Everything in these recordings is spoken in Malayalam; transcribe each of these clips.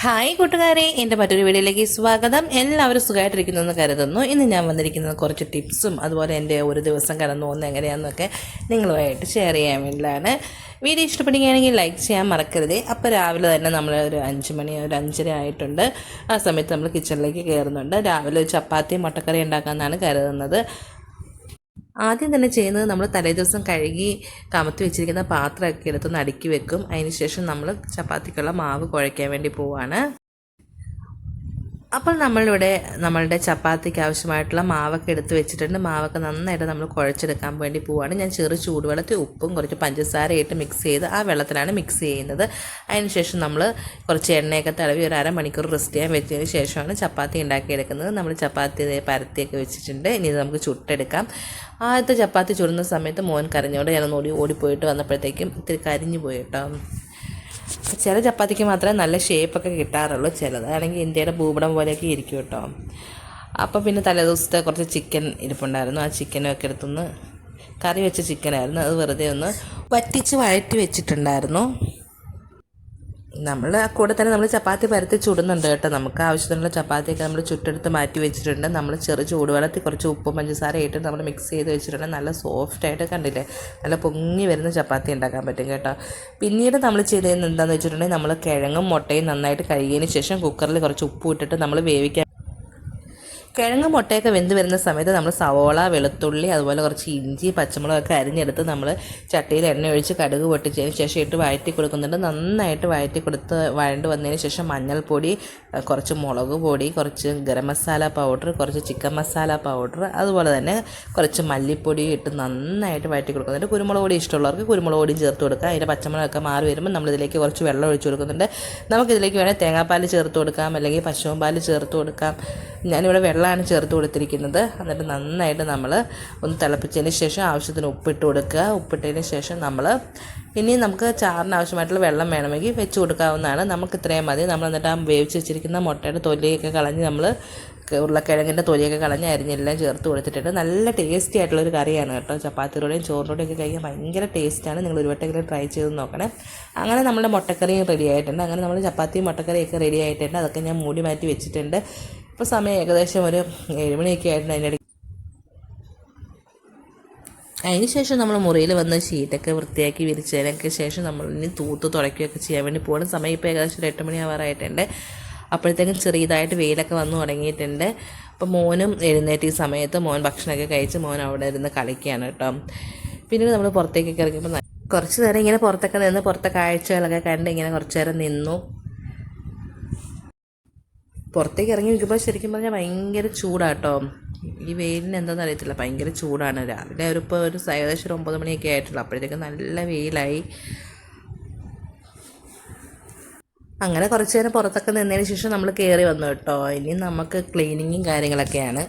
ഹായ് കൂട്ടുകാരെ, എൻ്റെ മറ്റൊരു വീഡിയോയിലേക്ക് സ്വാഗതം. എല്ലാവരും സുഖമായിട്ടിരിക്കുന്നെന്ന് കരുതുന്നു. ഇന്ന് ഞാൻ വന്നിരിക്കുന്നത് കുറച്ച് ടിപ്സും അതുപോലെ എൻ്റെ ഒരു ദിവസം കടന്നു പോകുന്നത് എങ്ങനെയാണെന്നൊക്കെ നിങ്ങളുമായിട്ട് ഷെയർ ചെയ്യാൻ വേണ്ടിയിട്ടാണ്. വീഡിയോ ഇഷ്ടപ്പെടുകയാണെങ്കിൽ ലൈക്ക് ചെയ്യാൻ മറക്കരുത്. അപ്പോൾ രാവിലെ തന്നെ നമ്മൾ ഒരു 5 മണി ഒരു 5:30 ആയിട്ടുണ്ട്. ആ സമയത്ത് നമ്മൾ കിച്ചണിലേക്ക് കയറുന്നുണ്ട്. രാവിലെ ചപ്പാത്തിയും മുട്ടക്കറി ഉണ്ടാക്കാമെന്നാണ് കരുതുന്നത്. ആദ്യം തന്നെ ചെയ്യുന്നത് നമ്മൾ തലേദിവസം കഴുകി കമത്തി വെച്ചിരിക്കുന്ന പാത്രമൊക്കെ എടുത്തൊന്ന് അടുക്കി വെക്കും. അതിന് ശേഷം നമ്മൾ ചപ്പാത്തിക്കുള്ള മാവ് കുഴയ്ക്കാൻ വേണ്ടി പോവുകയാണ്. അപ്പോൾ നമ്മളുടെ ചപ്പാത്തിക്ക് ആവശ്യമായിട്ടുള്ള മാവൊക്കെ എടുത്ത് വെച്ചിട്ടുണ്ട്. മാവൊക്കെ നന്നായിട്ട് നമ്മൾ കുഴച്ചെടുക്കാൻ വേണ്ടി പോവുകയാണ്. ഞാൻ ചെറു ചൂടുവെള്ളത്തിൽ ഉപ്പും കുറച്ച് പഞ്ചസാരയിട്ട് മിക്സ് ചെയ്ത് ആ വെള്ളത്തിലാണ് മിക്സ് ചെയ്യുന്നത്. അതിന് ശേഷം നമ്മൾ കുറച്ച് എണ്ണയൊക്കെ തടവി ഒരു അരമണിക്കൂർ റെസ്റ്റ് ചെയ്യാൻ വെച്ചതിന് ശേഷമാണ് ചപ്പാത്തി ഉണ്ടാക്കിയെടുക്കുന്നത്. നമ്മൾ ചപ്പാത്തി പരത്തിയൊക്കെ വെച്ചിട്ടുണ്ട്. ഇനി ഇത് നമുക്ക് ചുട്ടെടുക്കാം. ആദ്യത്തെ ചപ്പാത്തി ചുടുന്ന സമയത്ത് മോൻ കരഞ്ഞോണ്ട് ഞാനൊന്ന് ഓടിപ്പോയിട്ട് വന്നപ്പോഴത്തേക്കും ഇത്തിരി കരിഞ്ഞു പോയി കേട്ടോ. ചില ചപ്പാത്തിക്ക് മാത്രമേ നല്ല ഷേപ്പൊക്കെ കിട്ടാറുള്ളൂ, ചിലതാണെങ്കിൽ ഇന്ത്യയുടെ ഭൂപടം പോലെയൊക്കെ ഇരിക്കും കേട്ടോ. അപ്പോൾ പിന്നെ തലേദിവസത്തെ കുറച്ച് ചിക്കൻ ഇരിപ്പുണ്ടായിരുന്നു. ആ ചിക്കനൊക്കെ എടുത്തൊന്ന് കറി വെച്ച ചിക്കനായിരുന്നു. അത് വെറുതെ ഒന്ന് വറ്റിച്ച് വഴറ്റി വെച്ചിട്ടുണ്ടായിരുന്നു. കൂടെ തന്നെ നമ്മൾ ചപ്പാത്തി പരത്തി ചുടുന്നുണ്ട് കേട്ടോ. നമുക്ക് ആവശ്യത്തിനുള്ള ചപ്പാത്തിയൊക്കെ നമ്മൾ ചുട്ടെടുത്ത് മാറ്റി വെച്ചിട്ടുണ്ട്. നമ്മൾ ചെറു ചൂടുവെള്ളത്തിൽ കുറച്ച് ഉപ്പും പഞ്ചസാര ഇട്ട് നമ്മൾ മിക്സ് ചെയ്ത് വെച്ചിട്ടുണ്ട്. നല്ല സോഫ്റ്റായിട്ട് കണ്ടില്ലേ, നല്ല പൊങ്ങി വരുന്ന ചപ്പാത്തി ഉണ്ടാക്കാൻ പറ്റും കേട്ടോ. പിന്നീട് നമ്മൾ ചെയ്തതെന്ന് എന്താണെന്ന് വെച്ചിട്ടുണ്ടെങ്കിൽ നമ്മൾ കിഴങ്ങും മുട്ടയും നന്നായിട്ട് കഴുകിയതിന് ശേഷം കുക്കറിൽ കുറച്ച് ഉപ്പ് ഇട്ടിട്ട് നമ്മൾ വേവിക്കാൻ. കിഴങ്ങ് മുട്ടയൊക്കെ വെന്ത് വരുന്ന സമയത്ത് നമ്മൾ സവോള, വെളുത്തുള്ളി, അതുപോലെ കുറച്ച് ഇഞ്ചി, പച്ചമുളകൊക്കെ അരിഞ്ഞെടുത്ത് നമ്മൾ ചട്ടിയിൽ എണ്ണ ഒഴിച്ച് കടുക് പൊട്ടിച്ചതിന് ശേഷം ഇട്ട് വഴറ്റി കൊടുക്കുന്നുണ്ട്. നന്നായിട്ട് വഴറ്റി കൊടുത്ത് വഴണ്ട് വന്നതിന് ശേഷം മഞ്ഞൾപ്പൊടി, കുറച്ച് മുളക് പൊടി, കുറച്ച് ഗരം മസാല പൗഡർ, കുറച്ച് ചിക്കൻ മസാല പൗഡർ, അതുപോലെ തന്നെ കുറച്ച് മല്ലിപ്പൊടി ഇട്ട് നന്നായിട്ട് വഴറ്റി കൊടുക്കുന്നുണ്ട്. കുരുമുളക് പൊടി ഇഷ്ടമുള്ളവർക്ക് കുരുമുളക് പൊടിയും ചേർത്ത് കൊടുക്കുക. അതിൻ്റെ പച്ചമുളകൊക്കെ മാറി വരുമ്പോൾ നമ്മളിതിലേക്ക് കുറച്ച് വെള്ളം ഒഴിച്ച് കൊടുക്കുന്നുണ്ട്. നമുക്കിതിലേക്ക് വേണേൽ തേങ്ങാപ്പാൽ ചേർത്ത് കൊടുക്കാം, അല്ലെങ്കിൽ പശുവും പാൽ ചേർത്ത് കൊടുക്കാം. ഞാനിവിടെ വെള്ളമാണ് ചേർത്ത് കൊടുത്തിരിക്കുന്നത്. എന്നിട്ട് നന്നായിട്ട് നമ്മൾ ഒന്ന് തിളപ്പിച്ചതിന് ശേഷം ആവശ്യത്തിന് ഉപ്പിട്ട് കൊടുക്കുക. ഉപ്പിട്ടതിന് ശേഷം ഇനി നമുക്ക് ചാറിന് ആവശ്യമായിട്ടുള്ള വെള്ളം വേണമെങ്കിൽ വെച്ച് കൊടുക്കാവുന്നതാണ്. നമുക്ക് ഇത്രയും മതി. നമ്മൾ എന്നിട്ട് ആ വേവിച്ച് വെച്ചിരിക്കുന്ന മുട്ടയുടെ തൊലിയൊക്കെ കളഞ്ഞ് ഉരുളക്കിഴങ്ങിൻ്റെ തൊലിയൊക്കെ കളഞ്ഞ് അരിഞ്ഞെല്ലാം ചേർത്ത് കൊടുത്തിട്ടുണ്ട്. നല്ല ടേസ്റ്റി ആയിട്ടുള്ളൊരു കറിയാണ് കേട്ടോ. ചപ്പാത്തിയോടെയും ചോറിനോടെയും ഒക്കെ കഴിക്കാൻ ഭയങ്കര ടേസ്റ്റാണ്. നിങ്ങൾ ഒരു വട്ടമെങ്കിലും ട്രൈ ചെയ്ത് നോക്കണേ. അങ്ങനെ നമ്മുടെ മുട്ടക്കറിയും റെഡി ആയിട്ടുണ്ട്. അങ്ങനെ നമ്മൾ ചപ്പാത്തിയും മുട്ടക്കറിയൊക്കെ റെഡി ആയിട്ടുണ്ട്. അതൊക്കെ ഞാൻ മൂടി മാറ്റി വെച്ചിട്ടുണ്ട്. ഇപ്പോൾ സമയം ഏകദേശം ഒരു 7 മണിയൊക്കെ ആയിട്ടുണ്ട്. അതിന് ശേഷം നമ്മൾ മുറിയിൽ വന്ന് ഷീറ്റൊക്കെ വൃത്തിയാക്കി വിരിച്ചതിനൊക്കെ ശേഷം നമ്മൾ ഇനി തൂത്ത് തുടയ്ക്കുകയൊക്കെ ചെയ്യാൻ വേണ്ടി പോകുന്ന സമയം ഇപ്പോൾ ഏകദേശം ഒരു 8 മണി ആവാറായിട്ടുണ്ട്. അപ്പോഴത്തേക്കും ചെറിയതായിട്ട് വെയിലൊക്കെ വന്നു തുടങ്ങിയിട്ടുണ്ട്. അപ്പോൾ മോനും എഴുന്നേറ്റ് ഈ സമയത്ത് മോൻ ഭക്ഷണമൊക്കെ കഴിച്ച് മോൻ അവിടെ ഇരുന്ന് കളിക്കുകയാണ് കേട്ടോ. പിന്നീട് നമ്മൾ പുറത്തേക്കൊക്കെ ഇറങ്ങിയപ്പോൾ കുറച്ച് നേരം ഇങ്ങനെ പുറത്തൊക്കെ നിന്ന് പുറത്തെ കാഴ്ചകളൊക്കെ കണ്ട് ഇങ്ങനെ കുറച്ച് നേരം നിന്നു. പുറത്തേക്ക് ഇറങ്ങി നിൽക്കുമ്പോൾ ശരിക്കും പറഞ്ഞാൽ ഭയങ്കര ചൂടാട്ടോ. ഈ വെയിലിന് എന്താണെന്ന് അറിയത്തില്ല, ഭയങ്കര ചൂടാണ്. രാവിലെ ഇപ്പോൾ ഏകദേശം ഒരു 9 മണിയൊക്കെ ആയിട്ടുള്ളൂ. അപ്പോഴത്തേക്ക് നല്ല വെയിലായി. അങ്ങനെ കുറച്ച് നേരം പുറത്തൊക്കെ നിന്നതിന് ശേഷം നമ്മൾ കയറി വന്നു കേട്ടോ. ഇനി നമുക്ക് ക്ലീനിങ്ങും കാര്യങ്ങളൊക്കെയാണ്.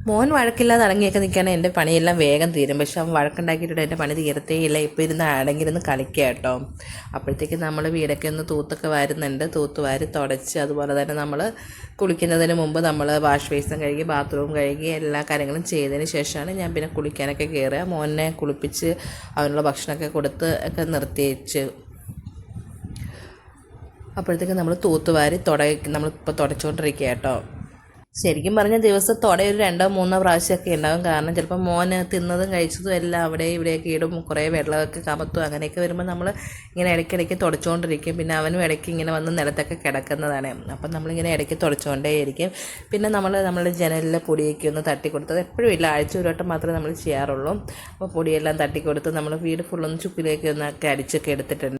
മോൻ വഴക്കില്ലാതെ അടങ്ങിയൊക്കെ നിൽക്കുകയാണെങ്കിൽ എൻ്റെ പണിയെല്ലാം വേഗം തീരും. പക്ഷെ അവൻ വഴക്കുണ്ടാക്കിയിട്ട് എൻ്റെ പണി തീരത്തേയില്ല. ഇപ്പോൾ ഇരുന്ന് അടങ്ങിയിരുന്ന് കളിക്കുക കേട്ടോ. അപ്പോഴത്തേക്കും നമ്മൾ വീടൊക്കെ ഒന്ന് തൂത്തൊക്കെ വാരുന്നുണ്ട്. തൂത്ത് വാരി തുടച്ച്, അതുപോലെ തന്നെ നമ്മൾ കുളിക്കുന്നതിന് മുമ്പ് നമ്മൾ വാഷ് ബേസിൻ കഴുകി ബാത്റൂം കഴുകി എല്ലാ കാര്യങ്ങളും ചെയ്തതിന് ശേഷമാണ് ഞാൻ പിന്നെ കുളിക്കാനൊക്കെ കയറുക. മോനെ കുളിപ്പിച്ച് അവനുള്ള ഭക്ഷണമൊക്കെ കൊടുത്ത് ഒക്കെ നിർത്തിയേച്ച് അപ്പോഴത്തേക്കും നമ്മൾ തൂത്തുവാരി നമ്മളിപ്പോൾ തുടച്ചുകൊണ്ടിരിക്കുക കേട്ടോ. ശരിക്കും പറഞ്ഞാൽ ദിവസത്തോടെ ഒരു 2-3 പ്രാവശ്യമൊക്കെ ഉണ്ടാകും. കാരണം ചിലപ്പോൾ മോന് തിന്നതും കഴിച്ചതും എല്ലാം അവിടെ ഇവിടെയൊക്കെ ഇടും, കുറേ വെള്ളമൊക്കെ കമത്തും. അങ്ങനെയൊക്കെ വരുമ്പോൾ നമ്മൾ ഇങ്ങനെ ഇടയ്ക്കിടയ്ക്ക് തുടച്ചുകൊണ്ടിരിക്കും. പിന്നെ അവനും ഇടയ്ക്ക് ഇങ്ങനെ വന്ന് നിലത്തൊക്കെ കിടക്കുന്നതാണ്. അപ്പം നമ്മളിങ്ങനെ ഇടയ്ക്ക് തുടച്ചുകൊണ്ടേയിരിക്കും. പിന്നെ നമ്മളുടെ ജനലിലെ പൊടിയൊക്കെ ഒന്ന് തട്ടിക്കൊടുത്തത് എപ്പോഴും ഇല്ല, ആഴ്ച ഒരു വട്ടം മാത്രമേ നമ്മൾ ചെയ്യാറുള്ളൂ. അപ്പോൾ പൊടിയെല്ലാം തട്ടിക്കൊടുത്ത് നമ്മൾ വീട് ഫുള്ളൊന്ന് ചുക്കിലേക്ക് ഒന്നൊക്കെ അടിച്ചൊക്കെ എടുത്തിട്ടുണ്ട്.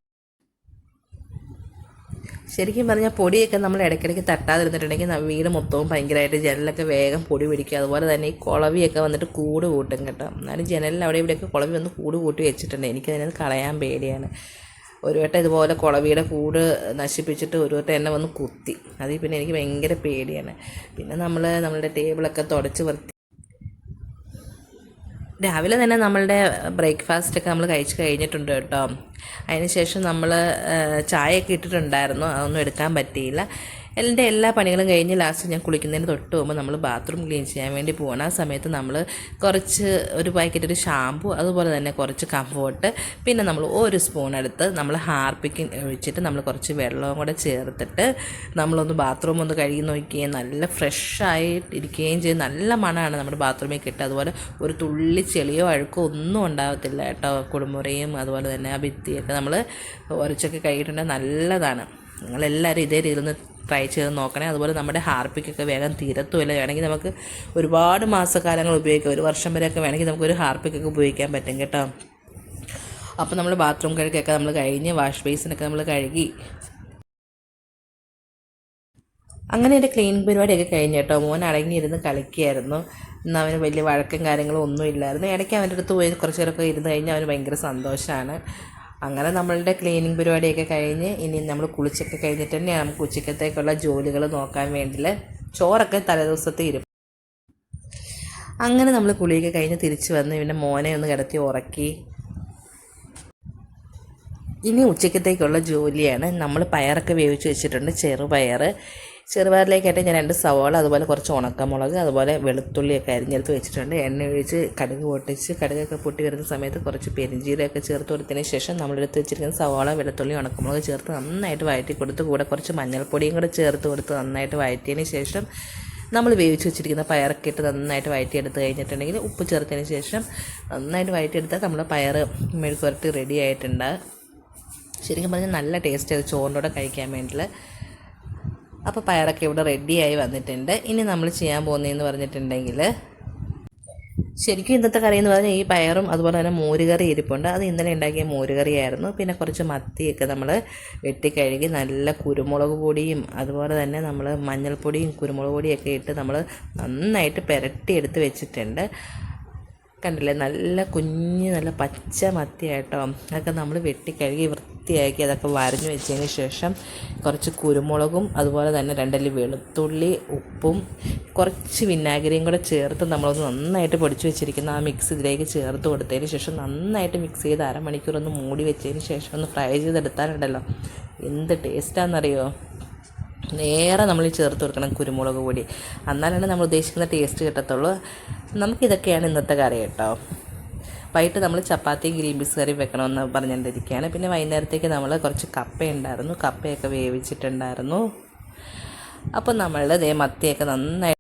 ശരിക്കും പറഞ്ഞാൽ പൊടിയൊക്കെ നമ്മൾ ഇടയ്ക്കിടയ്ക്ക് തട്ടാതിരുന്നിട്ടുണ്ടെങ്കിൽ വീട് മൊത്തവും ഭയങ്കരമായിട്ട് ജനലൊക്കെ വേഗം പൊടി പിടിക്കും. അതുപോലെ തന്നെ ഈ കുളവിയൊക്കെ വന്നിട്ട് കൂട് കൂട്ടും കേട്ടോ. എന്നാലും ജനലിൽ അവിടെ ഇവിടെയൊക്കെ കുളവി വന്ന് കൂട് കൂട്ടി വെച്ചിട്ടുണ്ട്. എനിക്കതിനത് കളയാൻ പേടിയാണ്. ഒരു വട്ടം ഇതുപോലെ കുളവിയുടെ കൂട് നശിപ്പിച്ചിട്ട് ഒരു വട്ടം എന്നെ വന്ന് കുത്തി. അതിൽ പിന്നെ എനിക്ക് ഭയങ്കര പേടിയാണ്. പിന്നെ നമ്മളുടെ ടേബിളൊക്കെ തുടച്ച് രാവിലെ തന്നെ നമ്മളുടെ ബ്രേക്ക്ഫാസ്റ്റൊക്കെ നമ്മൾ കഴിച്ച് കഴിഞ്ഞിട്ടുണ്ട് കേട്ടോ. അതിന് ശേഷം നമ്മൾ ചായയൊക്കെ ഇട്ടിട്ടുണ്ടായിരുന്നു, അതൊന്നും എടുക്കാൻ പറ്റിയില്ല. എല്ലാ പണികളും കഴിഞ്ഞ് ലാസ്റ്റ് ഞാൻ കുളിക്കുന്നതിന് തൊട്ട് പോകുമ്പോൾ നമ്മൾ ബാത്റൂം ക്ലീൻ ചെയ്യാൻ വേണ്ടി പോകണം. ആ സമയത്ത് നമ്മൾ കുറച്ച് ഒരു പാക്കറ്റ് ഒരു ഷാമ്പു, അതുപോലെ തന്നെ കുറച്ച് കംഫോർട്ട്, പിന്നെ നമ്മൾ ഒരു സ്പൂൺ എടുത്ത് നമ്മൾ ഹാർപ്പിക്ക് ഒഴിച്ചിട്ട് നമ്മൾ കുറച്ച് വെള്ളവും കൂടെ ചേർത്തിട്ട് നമ്മളൊന്ന് ബാത്റൂം ഒന്ന് കഴുകി നോക്കുകയും നല്ല ഫ്രഷായി ഇരിക്കുകയും ചെയ്യും. നല്ല മണമാണ് നമ്മുടെ ബാത്റൂമിൽ കിട്ടുക. അതുപോലെ ഒരു തുള്ളി ചെളിയോ അഴുക്കോ ഒന്നും ഉണ്ടാകത്തില്ല കേട്ടോ. കുളിമുറിയും അതുപോലെ തന്നെ ആ ഭിത്തിയൊക്കെ നമ്മൾ ഉരച്ചൊക്കെ കഴുകിയിട്ടുണ്ടെങ്കിൽ നല്ലതാണ്. നിങ്ങളെല്ലാവരും ഇതേ രീതിയിലൊന്ന് ട്രൈ ചെയ്ത് നോക്കണേ. അതുപോലെ നമ്മുടെ ഹാർപ്പിക്കൊക്കെ വേഗം തീരത്തുമില്ല. വേണമെങ്കിൽ നമുക്ക് ഒരുപാട് മാസക്കാലങ്ങൾ ഉപയോഗിക്കാം, 1 വർഷം വരെയൊക്കെ വേണമെങ്കിൽ നമുക്കൊരു ഹാർപ്പിക്കൊക്കെ ഉപയോഗിക്കാൻ പറ്റും കേട്ടോ. അപ്പോൾ നമ്മൾ ബാത്റൂം കഴുകൊക്കെ നമ്മൾ കഴിഞ്ഞ് വാഷ് ബേസിനൊക്കെ നമ്മൾ കഴുകി അങ്ങനെ എൻ്റെ ക്ലീനിങ് പരിപാടിയൊക്കെ കഴിഞ്ഞ് കേട്ടോ. മോൻ അടങ്ങിയിരുന്ന് കളിക്കുകയായിരുന്നു. എന്നാൽ അവന് വലിയ വഴക്കും കാര്യങ്ങളും ഒന്നും ഇല്ലായിരുന്നു. ഇടയ്ക്ക് അവൻ്റെ അടുത്ത് പോയി കുറച്ച് നേരമൊക്കെ ഇരുന്ന് കഴിഞ്ഞാൽ അവന് ഭയങ്കര സന്തോഷമാണ്. അങ്ങനെ നമ്മളുടെ ക്ലീനിങ് പരിപാടിയൊക്കെ കഴിഞ്ഞ് ഇനി നമ്മൾ കുളിച്ചൊക്കെ കഴിഞ്ഞിട്ട് തന്നെയാണ് നമുക്ക് ഉച്ചക്കത്തേക്കുള്ള ജോലികൾ നോക്കാൻ വേണ്ടിയിട്ട്. ചോറൊക്കെ തലേദിവസത്തെ ഇരും. അങ്ങനെ നമ്മൾ കുളിയൊക്കെ കഴിഞ്ഞ് തിരിച്ച് വന്ന് പിന്നെ മോനെ ഒന്ന് കിടത്തി ഉറക്കി. ഇനി ഉച്ചക്കത്തേക്കുള്ള ജോലിയാണ്. നമ്മൾ പയറൊക്കെ വേവിച്ച് വെച്ചിട്ടുണ്ട്, ചെറുപയറിലേക്കായിട്ട് ഞാൻ 2 സവാള, അതുപോലെ കുറച്ച് ഉണക്കമുളക്, അതുപോലെ വെളുത്തുള്ളിയൊക്കെ അരിഞ്ഞെടുത്ത് വെച്ചിട്ടുണ്ട്. എണ്ണ ഒഴിച്ച് കടുക് പൊട്ടിച്ച് കടുകൊക്കെ പൊട്ടി വരുന്ന സമയത്ത് കുറച്ച് പെരിഞ്ചീരകമൊക്കെ ചേർത്ത് കൊടുത്തതിന് ശേഷം നമ്മളെടുത്ത് വെച്ചിരിക്കുന്ന സവാള, വെളുത്തുള്ളി, ഉണക്കമുളക് ചേർത്ത് നന്നായിട്ട് വഴറ്റി കൊടുത്ത് കൂടെ കുറച്ച് മഞ്ഞൾപ്പൊടിയും കൂടെ ചേർത്ത് കൊടുത്ത് നന്നായിട്ട് വഴറ്റിയതിന് ശേഷം നമ്മൾ വേവിച്ച് വെച്ചിരിക്കുന്ന പയറൊക്കെ ഇട്ട് നന്നായിട്ട് വഴറ്റിയെടുത്ത് കഴിഞ്ഞിട്ടുണ്ടെങ്കിൽ ഉപ്പ് ചേർത്തതിന് ശേഷം നന്നായിട്ട് വഴറ്റിയെടുത്താൽ നമ്മുടെ പയർ മെഴുക്കുവരട്ടി റെഡി ആയിട്ടുണ്ട്. ശരിക്കും പറഞ്ഞാൽ നല്ല ടേസ്റ്റ് അത് ചോറിൻ്റെ കൂടെ കഴിക്കാൻ വേണ്ടിയിട്ട്. അപ്പോൾ പയറൊക്കെ ഇവിടെ റെഡിയായി വന്നിട്ടുണ്ട്. ഇനി നമ്മൾ ചെയ്യാൻ പോകുന്നതെന്ന് പറഞ്ഞിട്ടുണ്ടെങ്കിൽ, ശരിക്കും ഇന്നത്തെ കറി എന്ന് പറഞ്ഞാൽ ഈ പയറും അതുപോലെ തന്നെ മോരുകറി ഇരിപ്പുണ്ട്. അത് ഇന്നലെ ഉണ്ടാക്കിയ മോരുകറിയായിരുന്നു. പിന്നെ കുറച്ച് മത്തിയൊക്കെ നമ്മൾ വെട്ടിക്കഴുകി നല്ല കുരുമുളക് പൊടിയും അതുപോലെ തന്നെ നമ്മൾ മഞ്ഞൾപ്പൊടിയും കുരുമുളക് പൊടിയൊക്കെ ഇട്ട് നമ്മൾ നന്നായിട്ട് പുരട്ടിയെടുത്ത് വെച്ചിട്ടുണ്ട്. കണ്ടില്ലേ, നല്ല കുഞ്ഞ് നല്ല പച്ച മത്തിയായിട്ടോ. അതൊക്കെ നമ്മൾ വെട്ടിക്കഴുകി വൃത്തിയാക്കി അതൊക്കെ വരഞ്ഞു വെച്ചതിന് ശേഷം കുറച്ച് കുരുമുളകും അതുപോലെ തന്നെ 2 അല്ലി വെളുത്തുള്ളി, ഉപ്പും കുറച്ച് വിനാഗിരിയും കൂടെ ചേർത്ത് നമ്മളൊന്ന് നന്നായിട്ട് പൊടിച്ച് വെച്ചിരിക്കുന്ന ആ മിക്സ് ഇതിലേക്ക് ചേർത്ത് കൊടുത്തതിന് ശേഷം നന്നായിട്ട് മിക്സ് ചെയ്ത് അരമണിക്കൂർ ഒന്ന് മൂടി വെച്ചതിന് ശേഷം ഒന്ന് ഫ്രൈ ചെയ്തെടുത്താലുണ്ടല്ലോ എന്ത് ടേസ്റ്റാണെന്നറിയോ. നേരെ നമ്മൾ ചേർത്ത് കൊടുക്കണം കുരുമുളക് പൊടി, എന്നാലാണ് നമ്മൾ ഉദ്ദേശിക്കുന്ന ടേസ്റ്റ് കിട്ടത്തുള്ളൂ. നമുക്കിതൊക്കെയാണ് ഇന്നത്തെ കറി കേട്ടോ. വൈകിട്ട് നമ്മൾ ചപ്പാത്തിയും ഗ്രീൻ പീസ് കറിയും വെക്കണമെന്ന് പറഞ്ഞുകൊണ്ടിരിക്കുകയാണ്. പിന്നെ വൈകുന്നേരത്തേക്ക് നമ്മൾ കുറച്ച് കപ്പയുണ്ടായിരുന്നു, കപ്പയൊക്കെ വേവിച്ചിട്ടുണ്ടായിരുന്നു. അപ്പോൾ നമ്മളുടെ മത്തിയൊക്കെ നന്നായി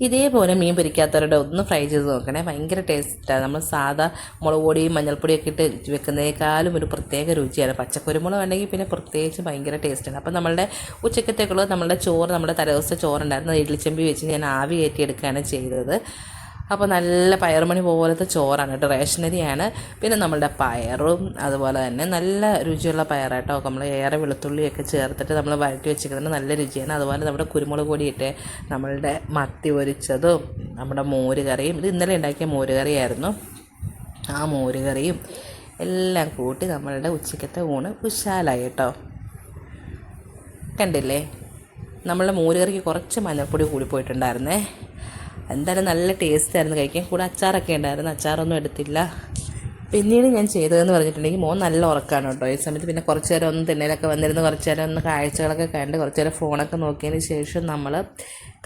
ഇതേപോലെ മീൻ പൊരിക്കാത്തവരുടെ ഒന്ന് ഫ്രൈ ചെയ്ത് നോക്കണേ, ഭയങ്കര ടേസ്റ്റാണ്. നമ്മൾ സാധാ മുളക് പൊടിയും മഞ്ഞൾപ്പൊടിയൊക്കെ ഇട്ട് വെക്കുന്നതിനേക്കാളും ഒരു പ്രത്യേക രുചിയാണ്. പച്ചക്കുരുമുളക് ഉണ്ടെങ്കിൽ പിന്നെ പ്രത്യേകിച്ച് ഭയങ്കര ടേസ്റ്റാണ്. അപ്പോൾ നമ്മളുടെ ഉച്ചക്കത്തേക്കുള്ള നമ്മളുടെ ചോറ്, നമ്മുടെ തലേദിവസത്തെ ചോറുണ്ടായിരുന്നു, ഇഡ്ലിച്ചമ്പി വെച്ച് ഞാൻ ആവി കയറ്റിയെടുക്കുകയാണ് ചെയ്തത്. അപ്പോൾ നല്ല പയറുമണി പോലത്തെ ചോറാണ് കേട്ടോ, റേഷനരിയാണ്. പിന്നെ നമ്മളുടെ പയറും അതുപോലെ തന്നെ നല്ല രുചിയുള്ള പയറാട്ടോ. നമ്മൾ ഏറെ വെളുത്തുള്ളിയൊക്കെ ചേർത്തിട്ട് നമ്മൾ വഴറ്റി വെച്ചിരിക്കുന്നത് നല്ല രുചിയാണ്. അതുപോലെ നമ്മുടെ കുരുമുളക് പൊടിയിട്ട് നമ്മളുടെ മത്തി പൊരിച്ചതും നമ്മുടെ മോരുകറിയും, ഇത് ഇന്നലെ ഉണ്ടാക്കിയ മോരുകറിയായിരുന്നു, ആ മോരുകറിയും എല്ലാം കൂട്ടി നമ്മളുടെ ഉച്ചക്കത്തെ ഊണ് ഉശാലായി കേട്ടോ. കണ്ടില്ലേ, നമ്മളുടെ മോരുകറിക്ക് കുറച്ച് മഞ്ഞൾപ്പൊടി കൂടിപ്പോയിട്ടുണ്ടായിരുന്നേ. എന്തായാലും നല്ല ടേസ്റ്റായിരുന്നു കഴിക്കാൻ. കൂടെ അച്ചാറൊക്കെ ഉണ്ടായിരുന്നു, അച്ചാറൊന്നും എടുത്തില്ല. പിന്നീട് ഞാൻ ചെയ്തതെന്ന് പറഞ്ഞിട്ടുണ്ടെങ്കിൽ മോൻ നല്ല ഉറക്കമാണ് കേട്ടോ ഈ സമയത്ത്. പിന്നെ കുറച്ച് നേരം ഒന്ന് തിണ്ണയിലൊക്കെ വന്നിരുന്ന് കുറച്ച് നേരം ഒന്ന് കാഴ്ചകളൊക്കെ കണ്ട് കുറച്ച് നേരം ഫോണൊക്കെ നോക്കിയതിന് ശേഷം നമ്മൾ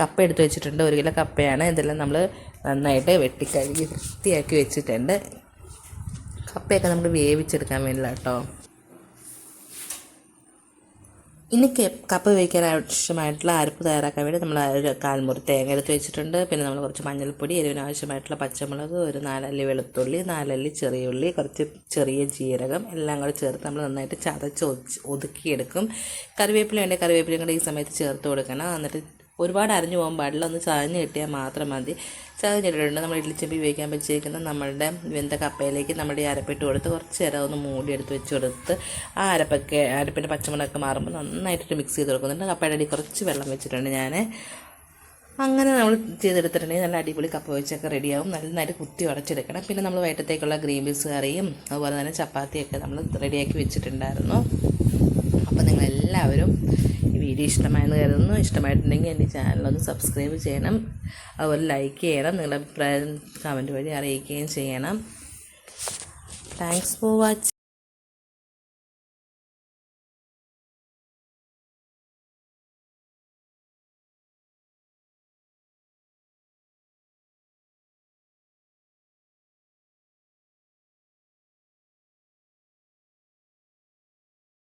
കപ്പ എടുത്ത് വെച്ചിട്ടുണ്ട്. 1 കിലോ കപ്പയാണ്. ഇതെല്ലാം നമ്മൾ നന്നായിട്ട് വെട്ടിക്കഴുകി വൃത്തിയാക്കി വെച്ചിട്ടുണ്ട്. കപ്പയൊക്കെ നമ്മൾ വേവിച്ചെടുക്കാൻ വേണ്ടിയില്ല കേട്ടോ. ഇനി കപ്പ വേവിക്കാൻ ആവശ്യമായിട്ടുള്ള അരപ്പ് തയ്യാറാക്കാൻ വേണ്ടി നമ്മൾ ഒരു 1/4 മുറി തേങ്ങ എടുത്ത് വെച്ചിട്ടുണ്ട്. പിന്നെ നമ്മൾ കുറച്ച് മഞ്ഞൾപ്പൊടി, എരിവിന് ആവശ്യമായിട്ടുള്ള പച്ചമുളക്, ഒരു 4 അല്ലി വെളുത്തുള്ളി, 4 അല്ലി ചെറിയ ഉള്ളി, കുറച്ച് ചെറിയ ജീരകം എല്ലാം കൂടെ ചേർത്ത് നമ്മൾ നന്നായിട്ട് ചതച്ച് ഒതുക്കിയെടുക്കും. കറിവേപ്പില വേണ്ടി കറിവേപ്പിലയും കൂടെ ഈ സമയത്ത് ചേർത്ത് കൊടുക്കണം. എന്നിട്ട് ഒരുപാട് അരിഞ്ഞു പോകാൻ പാടില്ല, ഒന്ന് ചതഞ്ഞ് കിട്ടിയാൽ മാത്രം മതി. ചതഞ്ഞിട്ടുണ്ട് നമ്മൾ ഇഡ്ലിച്ചമ്പി ഉപയോഗിക്കാൻ വെച്ചിരിക്കുന്ന നമ്മളുടെ വെന്ത കപ്പയിലേക്ക് നമ്മുടെ ഈ അരപ്പിട്ട് കൊടുത്ത് കുറച്ച് നേരം ഒന്ന് മൂടി എടുത്ത് വെച്ച് കൊടുത്ത് ആ അരപ്പിൻ്റെ പച്ചമുളകൊക്കെ മാറുമ്പോൾ നന്നായിട്ടിട്ട് മിക്സ് ചെയ്ത് കൊടുക്കുന്നുണ്ട്. കപ്പയുടെ അടി കുറച്ച് വെള്ളം വെച്ചിട്ടുണ്ട് ഞാൻ. അങ്ങനെ നമ്മൾ ചെയ്തെടുത്തിട്ടുണ്ടെങ്കിൽ നല്ല അടിപൊളി കപ്പ വെച്ചൊക്കെ റെഡിയാവും. നന്നായിട്ട് കുത്തി ഉടച്ചെടുക്കണം. പിന്നെ നമ്മൾ വൈകിട്ടത്തേക്കുള്ള ഗ്രീൻ പീസ് കറിയും അതുപോലെ തന്നെ ചപ്പാത്തിയൊക്കെ നമ്മൾ റെഡിയാക്കി വെച്ചിട്ടുണ്ടായിരുന്നു. അപ്പോൾ നിങ്ങളെല്ലാവരും ഈ വീഡിയോ ഇഷ്ടമായെന്ന് കരുതുന്നു. ഇഷ്ടമായിട്ടുണ്ടെങ്കിൽ എൻ്റെ ചാനലൊന്ന് സബ്സ്ക്രൈബ് ചെയ്യണം, അതുപോലെ ലൈക്ക് ചെയ്യണം, നിങ്ങളുടെ അഭിപ്രായം കമൻറ്റ് വഴി അറിയിക്കുകയും ചെയ്യണം. Thanks for watching.